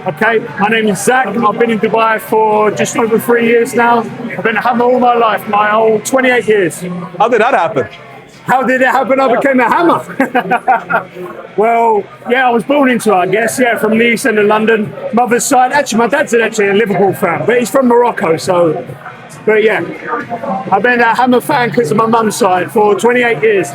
Okay, my name is Zach. I've been in Dubai for just over 3 years now. I've been a hammer all my life, my whole 28 years. How did that happen? How did it happen? I became a hammer. Well, yeah, I was born into it, I guess. Yeah, from the east end of London. Mother's side. Actually, my dad's actually a Liverpool fan, but he's from Morocco, so. But yeah, I've been a hammer fan because of my mum's side for 28 years.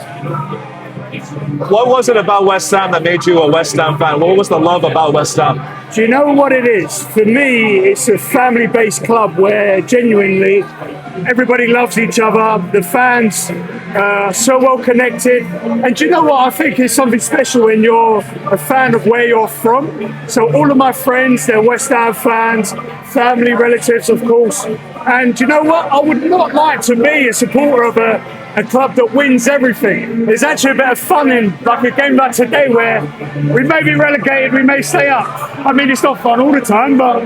What was it about West Ham that made you a West Ham fan? What was the love about West Ham? Do you know what it is? For me, it's a family-based club where genuinely everybody loves each other. The fans are so well connected. And do you know what I think is something special when you're a fan of where you're from? So all of my friends, they're West Ham fans, family, relatives, of course. And do you know what? I would not like to be a supporter of a club that wins everything. There's actually a bit of fun in like a game like today where we may be relegated, we may stay up. I mean, it's not fun all the time, but...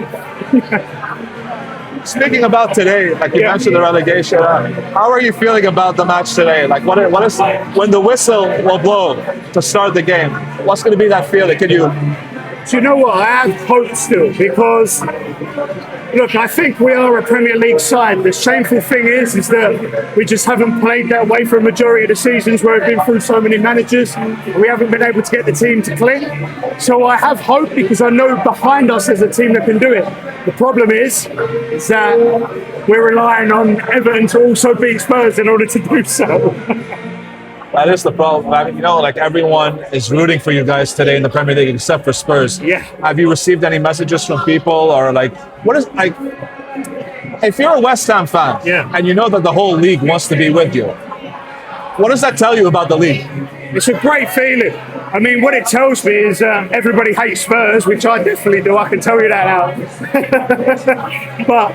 Speaking about today, like you mentioned the relegation, how are you feeling about the match today? Like what is, when the whistle will blow to start the game, what's going to be that feeling? Can you... Do you know what? I have hope still because, look, I think we are a Premier League side. The shameful thing is that we just haven't played that way for a majority of the seasons where we've been through so many managers. We haven't been able to get the team to click. So I have hope because I know behind us there's a team that can do it. The problem is that we're relying on Everton to also beat Spurs in order to do so. That is the problem. I mean, you know, like everyone is rooting for you guys today in the Premier League except for Spurs. Yeah. Have you received any messages from people or like, what is, like, if you're a West Ham fan and you know that the whole league wants to be with you, what does that tell you about the league? It's a great feeling. I mean, what it tells me is everybody hates Spurs, which I definitely do. I can tell you that now. But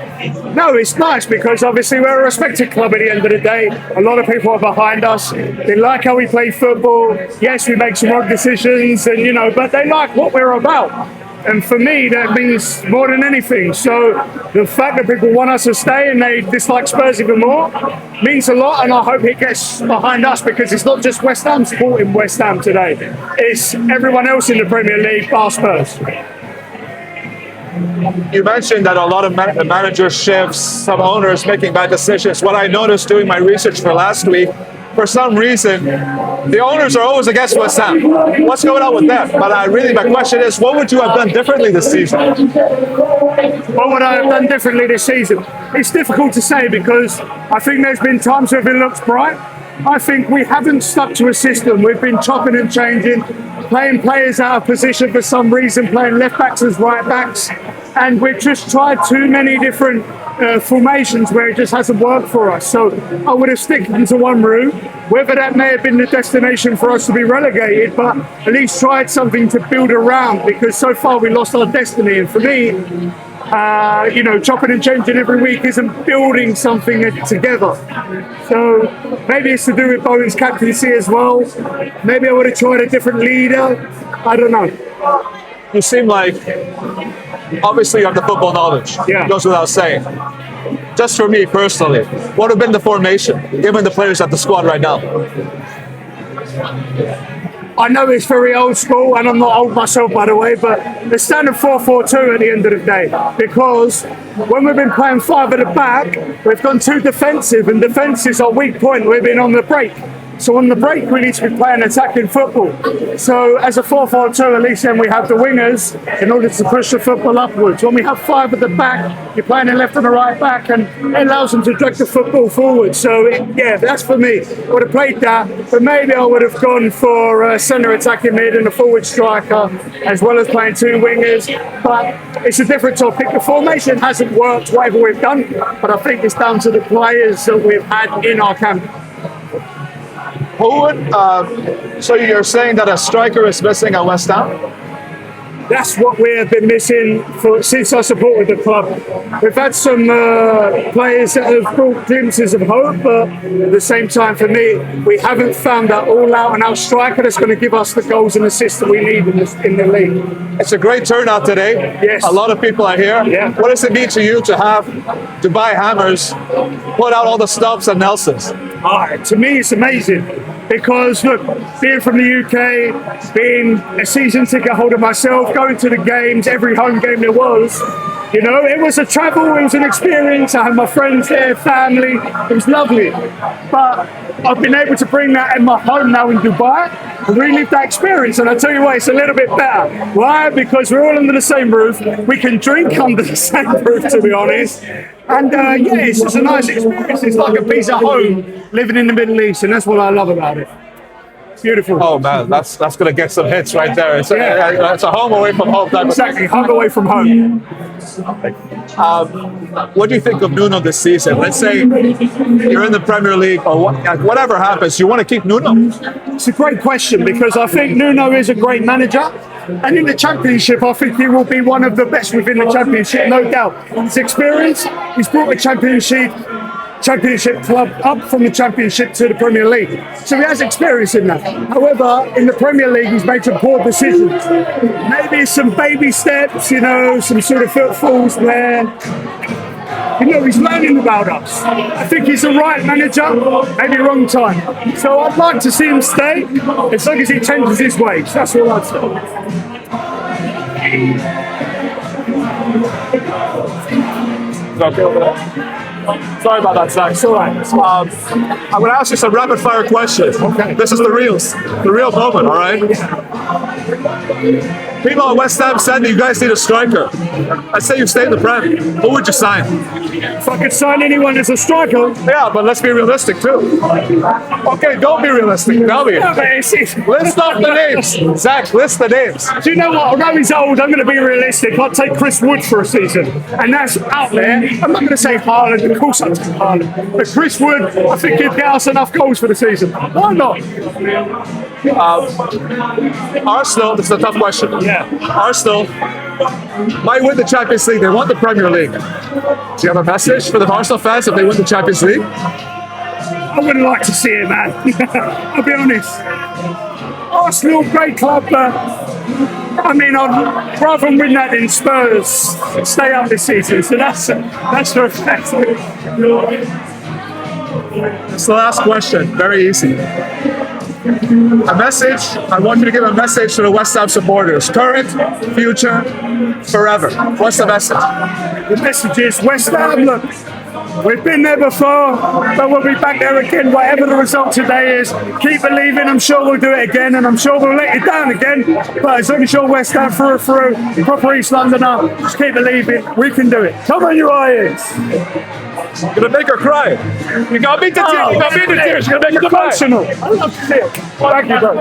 no, it's nice because obviously we're a respected club at the end of the day. A lot of people are behind us. They like how we play football. Yes, we make some wrong decisions, and you know, but they like what we're about. And for me, that means more than anything. So the fact that people want us to stay and they dislike Spurs even more means a lot. And I hope it gets behind us because it's not just West Ham supporting West Ham today. It's everyone else in the Premier League bar Spurs. You mentioned that a lot of manager shifts, some owners making bad decisions. What I noticed doing my research for last week, for some reason, the owners are always against West Ham. What's going on with that? But my question is, what would you have done differently this season? What would I have done differently this season? It's difficult to say because I think there's been times where it looks bright. I think we haven't stuck to a system. We've been chopping and changing, playing players out of position for some reason, playing left backs as right backs, and we've just tried too many different formations where it just hasn't worked for us. So I would have stick into one route, whether that may have been the destination for us to be relegated, but at least tried something to build around because so far we lost our destiny. And for me, you know, chopping and changing every week isn't building something together. So maybe it's to do with Bowen's captaincy as well. Maybe I would have tried a different leader. I don't know. You seem like, obviously you have the football knowledge. Yeah. It goes without saying. Just for me personally, what would have been the formation, given the players at the squad right now? I know it's very old school, and I'm not old myself, by the way, but the standard 4-4-2 at the end of the day, because when we've been playing five at the back, we've gone too defensive, and defence is our weak point. We've been on the break. So on the break, we need to be playing attacking football. So as a 4-4-2, at least then we have the wingers in order to push the football upwards. When we have five at the back, you're playing the left and the right back, and it allows them to drag the football forward. So yeah, that's for me. I would have played that, but maybe I would have gone for a centre attacking mid and a forward striker, as well as playing two wingers. But it's a different topic. The formation hasn't worked, whatever we've done, but I think it's down to the players that we've had in our camp. Who would, so you're saying that a striker is missing at West Ham? That's what we have been missing since I supported the club. We've had some players that have brought glimpses of hope, but at the same time, for me, we haven't found that all-out and out striker that's going to give us the goals and assists that we need in the league. It's a great turnout today. Yes. A lot of people are here. Yeah. What does it mean to you to have Dubai Hammers put out all the Stubbs and Nelsons? To me, it's amazing. because look, being from the UK, being a season ticket holder myself, going to the games, every home game there was, you know, it was a travel, it was an experience. I had my friends there, family, it was lovely. But I've been able to bring that in my home now in Dubai and relive that experience. And I tell you what, it's a little bit better. Why? Because we're all under the same roof. We can drink under the same roof, to be honest. And yeah, it's just a nice experience. It's like a piece of home living in the Middle East, and that's what I love about it. Beautiful. Oh man, that's going to get some hits right there. It's a home away from home type Exactly, home away from home. What do you think of Nuno this season? Let's say you're in the Premier League or whatever happens, you want to keep Nuno? It's a great question because I think Nuno is a great manager. And in the Championship, I think he will be one of the best within the Championship, no doubt. His experience, he's brought the Championship club up from the Championship to the Premier League. So he has experience in that. However, in the Premier League, he's made some poor decisions. Maybe some baby steps, you know, some sort of footfalls there. You know, he's learning about us. I think he's the right manager, maybe wrong time. So I'd like to see him stay as long as he changes his ways. That's all I'd say. Sorry about that, Zach. It's all right. I'm going to ask you some rapid fire questions. Okay. This is the real moment, all right? People at West Ham said that you guys need a striker. Let's say you stay in the Prem. Who would you sign? If I could sign anyone as a striker. Yeah, but let's be realistic too. Okay, don't be realistic. Tell me. No, but it's List off the names. Zach, list the names. Do you know what? Although he's old, I'm going to be realistic. I'd take Chris Wood for a season. And that's out there. I'm not going to say Haaland. Of course I'd take Haaland. But Chris Wood, I think he'd get us enough goals for the season. Why not? Arsenal, this is a tough question. Yeah. Arsenal might win the Champions League. They want the Premier League. Do you have a message for the Arsenal fans if they win the Champions League? I wouldn't like to see it, man. I'll be honest. Arsenal, great club, but I mean, I'd rather win that than Spurs stay up this season. So that's for a fact. It's the last question. Very easy. A message. I want you to give a message to the West Ham supporters. Current, future, forever. What's the message? The message is West Ham, look, we've been there before, but we'll be back there again. Whatever the result today is, keep believing. I'm sure we'll do it again, and I'm sure we'll let you down again. But as long as you're West Ham through, proper East Londoner, just keep believing. We can do it. Come on, you Irons. You're gonna make her cry. You got me to tears. You got me to tears. You're gonna make her cry. Emotional. I love to see it. Thank you, bro.